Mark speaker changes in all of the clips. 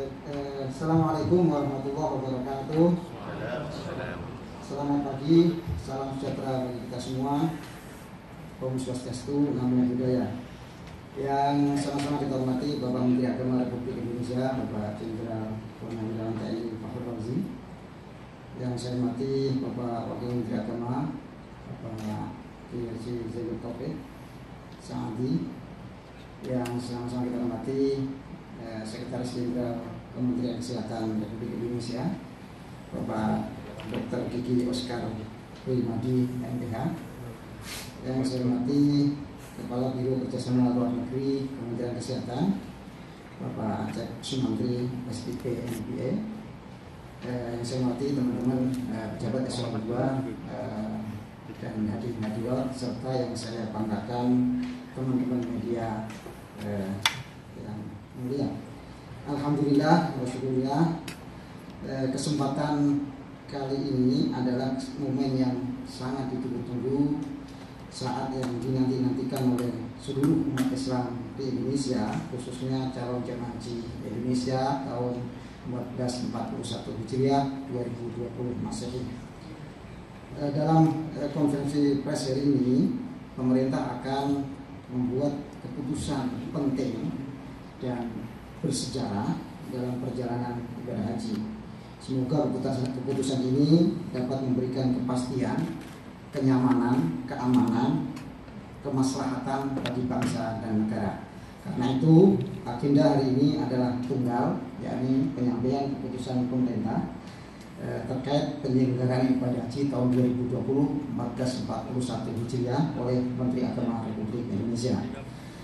Speaker 1: Assalamualaikum warahmatullahi wabarakatuh. Selamat pagi, salam sejahtera bagi kita semua. Om Swastiastu, Namo Buddhaya. Yang sama-sama kita hormati Bapak Menteri Agama Republik Indonesia, Bapak Jenderal Purnawirawan TNI Fakhrul Razi. Yang saya hormati Bapak Wakil Menteri Agama, Bapak Kiai Zainul Taufik Saadi. Yang sama-sama kita hormati Sekretaris Jenderal Kementerian Kesehatan Republik Indonesia, Bapak Dr. Kiki Oscar Primadi MPH. Yang saya hormati Kepala Biro Kerjasama Luar Negeri Kementerian Kesehatan, Bapak Acep Sumantri SPP MBA. Yang saya hormati teman-teman pejabat eselon 2 dan hadirin serta yang saya banggakan teman-teman media yang mulia. Alhamdulillah, Rasulullah, kesempatan kali ini adalah momen yang sangat ditunggu-tunggu, saat yang dinanti-nantikan oleh seluruh umat Islam di Indonesia, khususnya calon jemaah haji Indonesia tahun 1441 Hijriah 2020 Masehi. Dalam konferensi pers hari ini, pemerintah akan membuat keputusan penting dan bersejarah dalam perjalanan ibadah haji. Semoga keputusan ini dapat memberikan kepastian, kenyamanan, keamanan, kemaslahatan bagi bangsa dan negara. Karena itu, agenda hari ini adalah tunggal, yakni penyampaian keputusan pemerintah terkait penyelenggaraan ibadah haji tahun 2020 1441 Hijriah oleh Menteri Agama Republik Indonesia.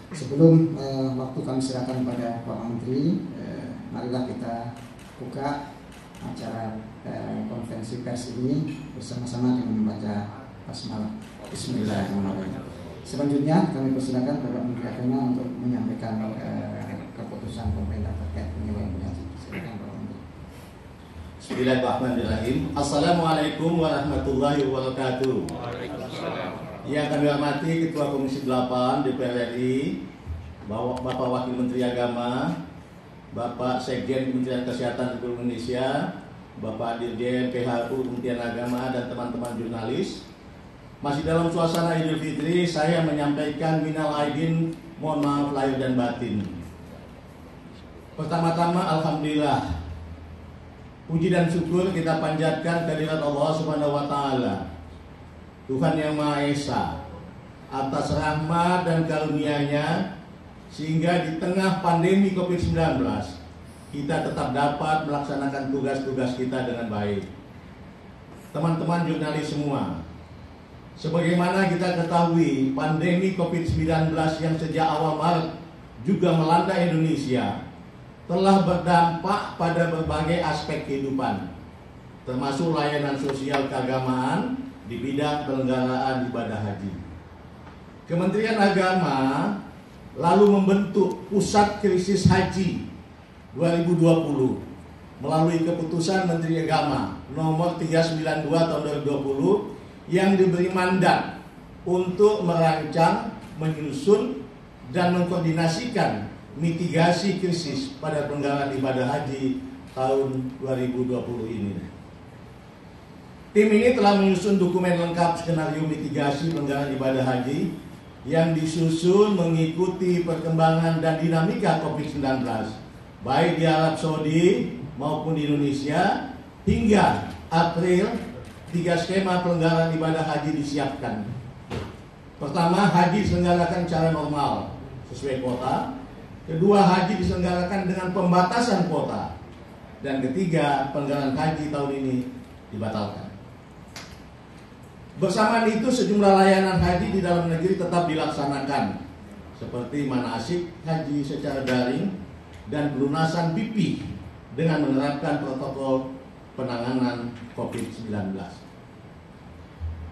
Speaker 1: Sebelum waktu kami serahkan pada Pak Menteri, marilah kita buka acara konferensi pers ini bersama-sama dengan membaca basmalah. Bismillahirrahmanirrahim. Selanjutnya kami persilakan Bapak Menteri Agama untuk menyampaikan keputusan pemerintah terkait penyelenggaraan haji. Silakan Bapak Menteri.
Speaker 2: Bismillahirrahmanirrahim. Assalamualaikum warahmatullahi wabarakatuh. Yang kami hormati Ketua Komisi 8 DPR RI, Bapak Wakil Menteri Agama, Bapak Sekjen Kementerian Kesehatan Republik Indonesia, Bapak Dirjen PHU Kementerian Agama, dan teman-teman jurnalis. Masih dalam suasana Idul Fitri, saya menyampaikan minal aidin, mohon maaf lahir dan batin. Pertama-tama, alhamdulillah, puji dan syukur kita panjatkan kehadirat Allah Subhanahu wa Ta'ala, Tuhan yang Maha Esa, atas rahmat dan karunia-Nya, sehingga di tengah pandemi COVID-19 kita tetap dapat melaksanakan tugas-tugas kita dengan baik. Teman-teman jurnalis semua, sebagaimana kita ketahui, pandemi COVID-19 yang sejak awal Maret juga melanda Indonesia telah berdampak pada berbagai aspek kehidupan, termasuk layanan sosial keagamaan di bidang penyelenggaraan ibadah haji. Kementerian Agama lalu membentuk Pusat Krisis Haji 2020 melalui keputusan Menteri Agama nomor 392 tahun 2020 yang diberi mandat untuk merancang, menyusun, dan mengkoordinasikan mitigasi krisis pada penyelenggaraan ibadah haji tahun 2020 ini. Tim ini telah menyusun dokumen lengkap skenario mitigasi penyelenggaraan ibadah haji yang disusun mengikuti perkembangan dan dinamika COVID-19 baik di Arab Saudi maupun di Indonesia. Hingga April, 3 skema penyelenggaraan ibadah haji disiapkan. Pertama, haji diselenggarakan secara normal sesuai kuota. Kedua, haji diselenggarakan dengan pembatasan kuota. Dan ketiga, penyelenggaraan haji tahun ini dibatalkan. Bersamaan itu, sejumlah layanan haji di dalam negeri tetap dilaksanakan, seperti manasik haji secara daring dan pelunasan BP dengan menerapkan protokol penanganan COVID-19.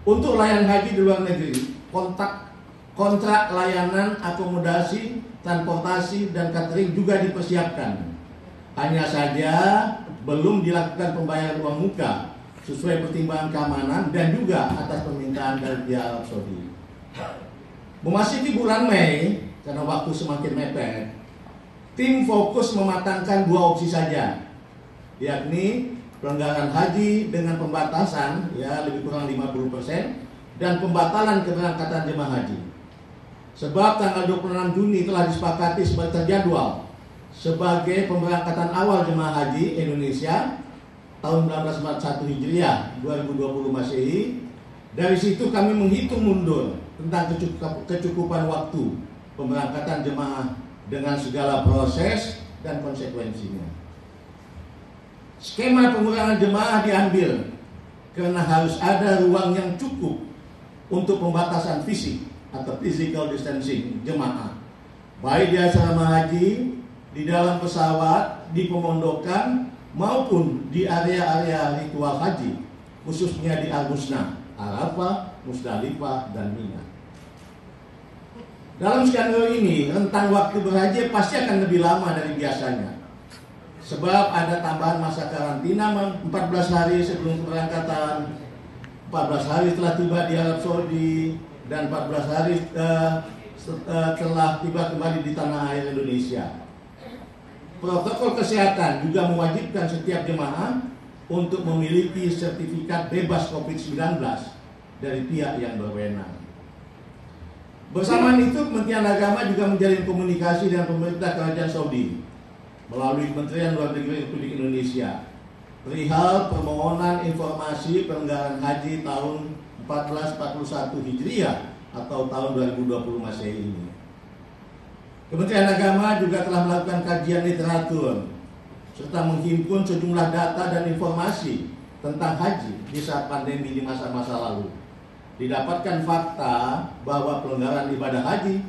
Speaker 2: Untuk layanan haji di luar negeri, kontrak layanan akomodasi, transportasi, dan catering juga dipersiapkan. Hanya saja belum dilakukan pembayaran uang muka sesuai pertimbangan keamanan dan juga atas permintaan dari pihak Arab Saudi. Memasuki bulan Mei, karena waktu semakin mepet, tim fokus mematangkan dua opsi saja, yakni pelanggaran haji dengan pembatasan lebih kurang 50% dan pembatalan keberangkatan jemaah haji. Sebab tanggal 26 Juni telah disepakati sebagai terjadwal sebagai pemberangkatan awal jemaah haji Indonesia tahun 1941 Hijriah 2020 Masehi. Dari situ kami menghitung mundur tentang kecukupan waktu pemberangkatan jemaah dengan segala proses dan konsekuensinya. Skema pengurangan jemaah diambil karena harus ada ruang yang cukup untuk pembatasan fisik atau physical distancing jemaah, baik di asrama haji, di dalam pesawat, di pemondokan, maupun di area-area ritual haji, khususnya di Al-Musna, Arafah, Musdalifah, dan Mina. Dalam skenario ini, rentang waktu berhaji pasti akan lebih lama dari biasanya. Sebab ada tambahan masa karantina 14 hari sebelum keberangkatan, 14 hari setelah tiba di Arab Saudi, dan 14 hari setelah tiba kembali di tanah air Indonesia. Protokol kesehatan juga mewajibkan setiap jemaah untuk memiliki sertifikat bebas COVID-19 dari pihak yang berwenang. Bersamaan itu, Kementerian Agama juga menjalin komunikasi dengan pemerintah Kerajaan Saudi melalui Kementerian Luar Negeri Republik Indonesia perihal permohonan informasi pelanggaran haji tahun 1441 Hijriah atau tahun 2020 Masehi ini. Kementerian Agama juga telah melakukan kajian literatur serta menghimpun sejumlah data dan informasi tentang haji di saat pandemi di masa-masa lalu. Didapatkan fakta bahwa pelanggaran ibadah haji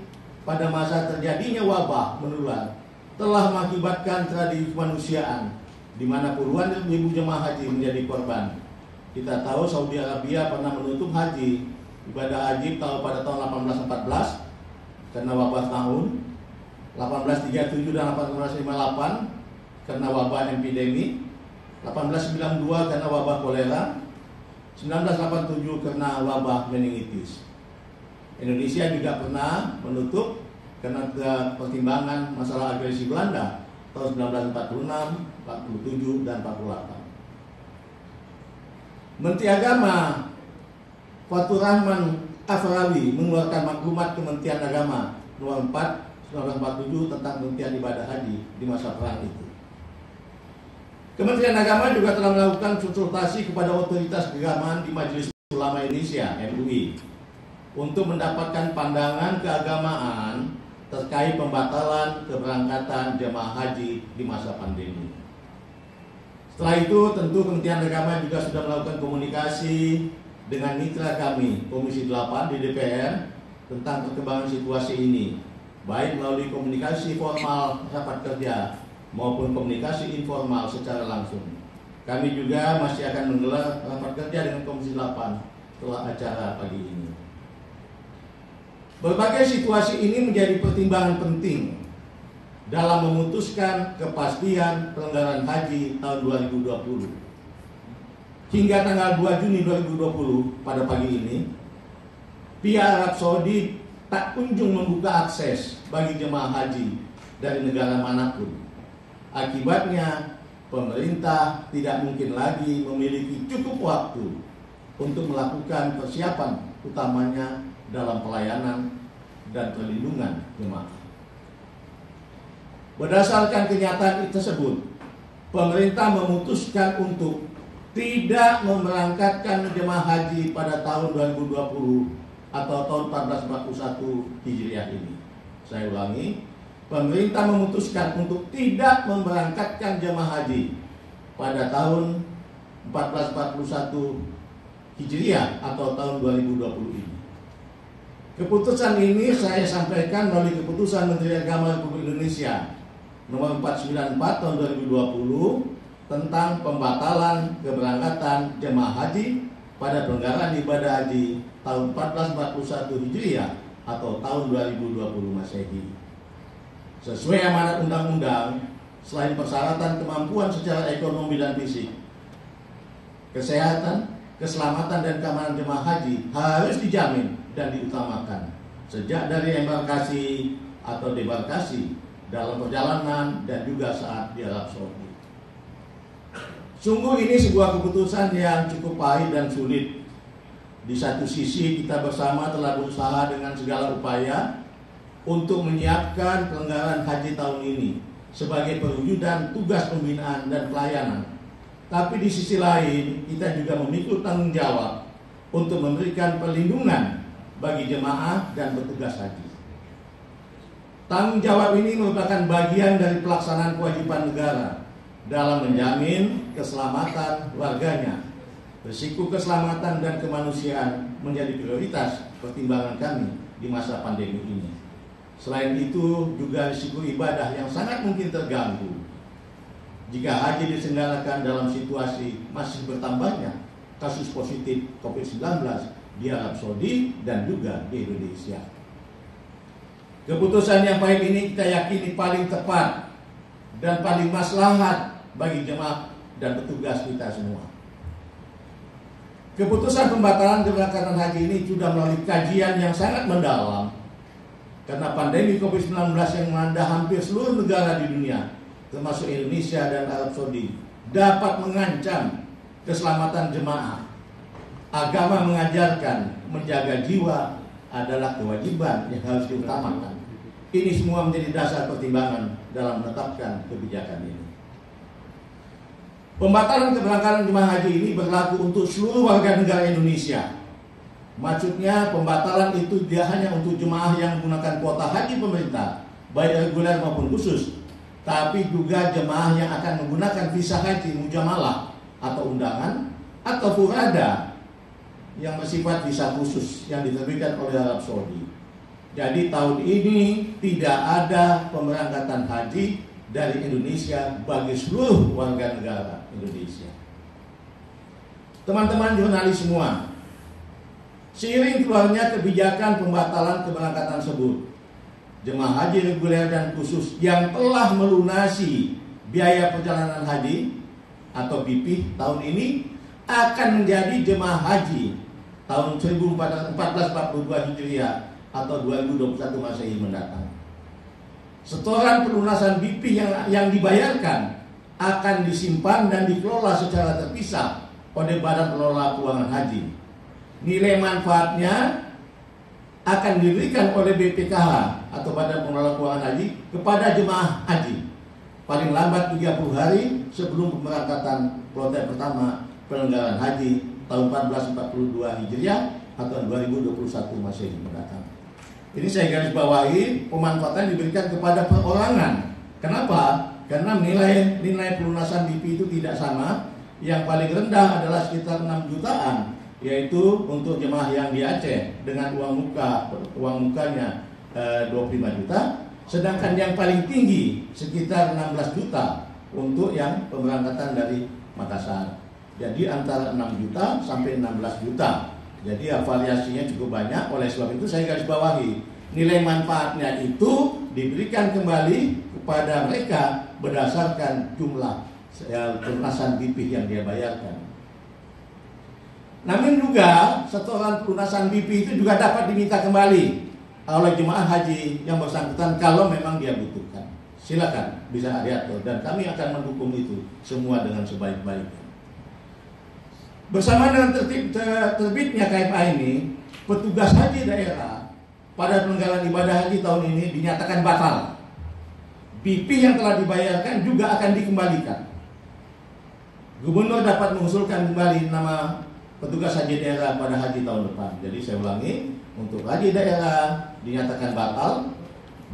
Speaker 2: pada masa terjadinya wabah menular telah mengakibatkan tragedi kemanusiaan di mana puluhan ribu jemaah haji menjadi korban. Kita tahu Saudi Arabia pernah menutup haji ibadah haji pada tahun 1814 karena wabah tahun, 1837 dan 1858 karena wabah epidemi, 1892 karena wabah kolera, 1987 karena wabah meningitis. Indonesia juga pernah menutup karena pertimbangan masalah agresi Belanda tahun 1946, 47 dan 48. Menteri Agama Fathur Rahman Afrawi mengeluarkan maklumat Kementerian Agama nomor 4 1947 tentang penghentian ibadah haji di masa perang itu. Kementerian Agama juga telah melakukan konsultasi kepada otoritas keagamaan di Majelis Ulama Indonesia (MUI) untuk mendapatkan pandangan keagamaan terkait pembatalan keberangkatan jemaah haji di masa pandemi. Setelah itu, tentu Kementerian Agama juga sudah melakukan komunikasi dengan mitra kami, Komisi 8 di DPR, tentang perkembangan situasi ini, baik melalui komunikasi formal rapat kerja maupun komunikasi informal secara langsung. Kami juga masih akan menggelar rapat kerja dengan Komisi 8 setelah acara pagi ini. Berbagai situasi ini menjadi pertimbangan penting dalam memutuskan kepastian pelanggaran haji tahun 2020. Hingga tanggal 2 Juni 2020 pada pagi ini, pihak Arab Saudi tak kunjung membuka akses bagi jemaah haji dari negara manapun. Akibatnya, pemerintah tidak mungkin lagi memiliki cukup waktu untuk melakukan persiapan, utamanya dalam pelayanan dan perlindungan jemaah. Berdasarkan kenyataan tersebut, pemerintah memutuskan untuk tidak memberangkatkan jemaah haji pada tahun 2020 atau tahun 1441 Hijriah ini. Saya ulangi, pemerintah memutuskan untuk tidak memberangkatkan jemaah haji pada tahun 1441 Hijriah atau tahun 2020 ini. Keputusan ini saya sampaikan melalui keputusan Menteri Agama Republik Indonesia nomor 494 tahun 2020 tentang pembatalan keberangkatan jemaah haji pada pelanggaran ibadah haji tahun 1441 Hijriah atau tahun 2020 Masehi. Sesuai amanat undang-undang, selain persyaratan kemampuan secara ekonomi dan fisik, kesehatan, keselamatan dan keamanan jemaah haji harus dijamin dan diutamakan sejak dari embarkasi atau debarkasi dalam perjalanan dan juga saat di Arab Saudi. Sungguh ini sebuah keputusan yang cukup pahit dan sulit. Di satu sisi kita bersama telah berusaha dengan segala upaya untuk menyiapkan pelanggaran haji tahun ini sebagai perwujudan tugas pembinaan dan pelayanan. Tapi di sisi lain kita juga memikul tanggung jawab untuk memberikan perlindungan bagi jemaah dan petugas haji. Tanggung jawab ini merupakan bagian dari pelaksanaan kewajiban negara dalam menjamin keselamatan warganya. Risiko keselamatan dan kemanusiaan menjadi prioritas pertimbangan kami di masa pandemi ini. Selain itu juga risiko ibadah yang sangat mungkin terganggu jika haji diselenggarakan dalam situasi masih bertambahnya kasus positif COVID-19 di Arab Saudi dan juga di Indonesia. Keputusan yang baik ini kita yakini paling tepat dan paling maslahat bagi jemaah dan petugas kita semua. Keputusan pembatalan keberangkatan haji ini sudah melalui kajian yang sangat mendalam karena pandemi COVID-19 yang melanda hampir seluruh negara di dunia, termasuk Indonesia dan Arab Saudi, dapat mengancam keselamatan jemaah. Agama mengajarkan menjaga jiwa adalah kewajiban yang harus diutamakan. Ini semua menjadi dasar pertimbangan dalam menetapkan kebijakan ini. Pembatalan keberangkatan jemaah haji ini berlaku untuk seluruh warga negara Indonesia. Maksudnya pembatalan itu tidak hanya untuk jemaah yang menggunakan kuota haji pemerintah, baik reguler maupun khusus, tapi juga jemaah yang akan menggunakan visa haji mujamalah atau undangan atau furada yang bersifat visa khusus yang diterbitkan oleh Arab Saudi. Jadi tahun ini tidak ada pemberangkatan haji dari Indonesia bagi seluruh warga negara Indonesia. Teman-teman jurnalis semua, seiring keluarnya kebijakan pembatalan keberangkatan tersebut, jemaah haji reguler dan khusus yang telah melunasi biaya perjalanan haji atau BP tahun ini akan menjadi jemaah haji tahun 1442 Hijriah atau 2021 Masehi mendatang. Setoran pelunasan BP yang dibayarkan akan disimpan dan dikelola secara terpisah oleh Badan Pengelola Keuangan Haji. Nilai manfaatnya akan diberikan oleh BPKH atau Badan Pengelola Keuangan Haji kepada jemaah haji paling lambat 30 hari sebelum pemberangkatan kloter pertama penyelenggaraan haji tahun 1442 Hijriah atau 2021 Masehi mendatang. Ini saya garis bawahi, pemanfaatan diberikan kepada perorangan. Kenapa? Karena nilai pelunasan BP itu tidak sama. Yang paling rendah adalah sekitar 6 jutaan, yaitu untuk jemaah yang di Aceh dengan uang mukanya 25 juta. Sedangkan yang paling tinggi sekitar 16 juta untuk yang pemberangkatan dari Makassar. Jadi antara 6 juta sampai 16 juta. Jadi variasinya cukup banyak. Oleh sebab itu saya garis bawahi, nilai manfaatnya itu diberikan kembali kepada mereka berdasarkan jumlah pelunasan BP yang dia bayarkan. Namun juga setoran pelunasan BP itu juga dapat diminta kembali oleh jemaah haji yang bersangkutan kalau memang dia butuhkan. Silakan bisa diatur dan kami akan mendukung itu semua dengan sebaik-baiknya. Bersama dengan terbitnya KFA ini, petugas haji daerah pada penyelenggaraan ibadah haji tahun ini dinyatakan batal. BP yang telah dibayarkan juga akan dikembalikan. Gubernur dapat mengusulkan kembali nama petugas haji daerah pada haji tahun depan. Jadi saya ulangi, untuk haji daerah dinyatakan batal,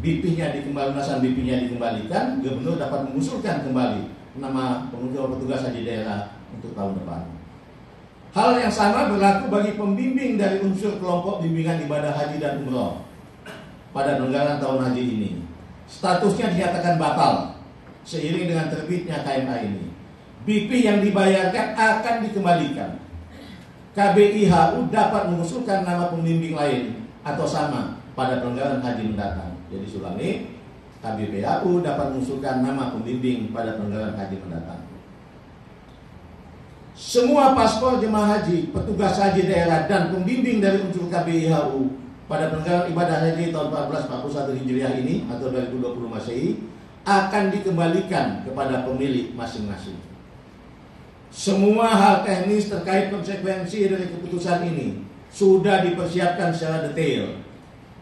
Speaker 2: BP-nya lunasan BP-nya dikembalikan, gubernur dapat mengusulkan kembali nama petugas haji daerah untuk tahun depan. Hal yang sama berlaku bagi pembimbing dari unsur kelompok bimbingan ibadah haji dan umroh pada penyelenggaraan tahun haji ini. Statusnya dinyatakan batal seiring dengan terbitnya KMA ini. BP yang dibayarkan akan dikembalikan. KBIHU dapat mengusulkan nama pembimbing lain atau sama pada penyelenggaraan haji mendatang. Jadi ulangi, KBIHU dapat mengusulkan nama pembimbing pada penyelenggaraan haji mendatang. Semua paspor jemaah haji, petugas haji daerah dan pembimbing dari unsur KBIHU pada penyelenggaraan ibadah haji tahun 1441 Hijriah ini atau 2020 Masehi akan dikembalikan kepada pemilik masing-masing. Semua hal teknis terkait konsekuensi dari keputusan ini sudah dipersiapkan secara detail.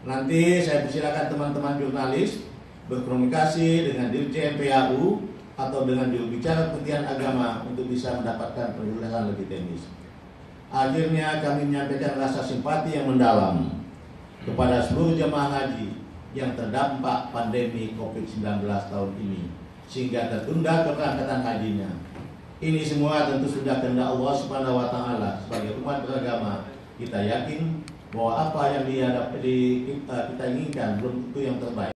Speaker 2: Nanti saya persilakan teman-teman jurnalis berkomunikasi dengan Dirjen PAU atau dengan juru bicara Kementerian Agama untuk bisa mendapatkan penjelasan lebih teknis. Akhirnya kami menyampaikan rasa simpati yang mendalam kepada seluruh jemaah haji yang terdampak pandemi COVID-19 tahun ini sehingga tertunda keberangkatan hajinya. Ini semua tentu sudah kehendak Allah Subhanahu wa taala. Sebagai umat beragama, kita yakin bahwa apa yang kita inginkan belum tentu yang terbaik.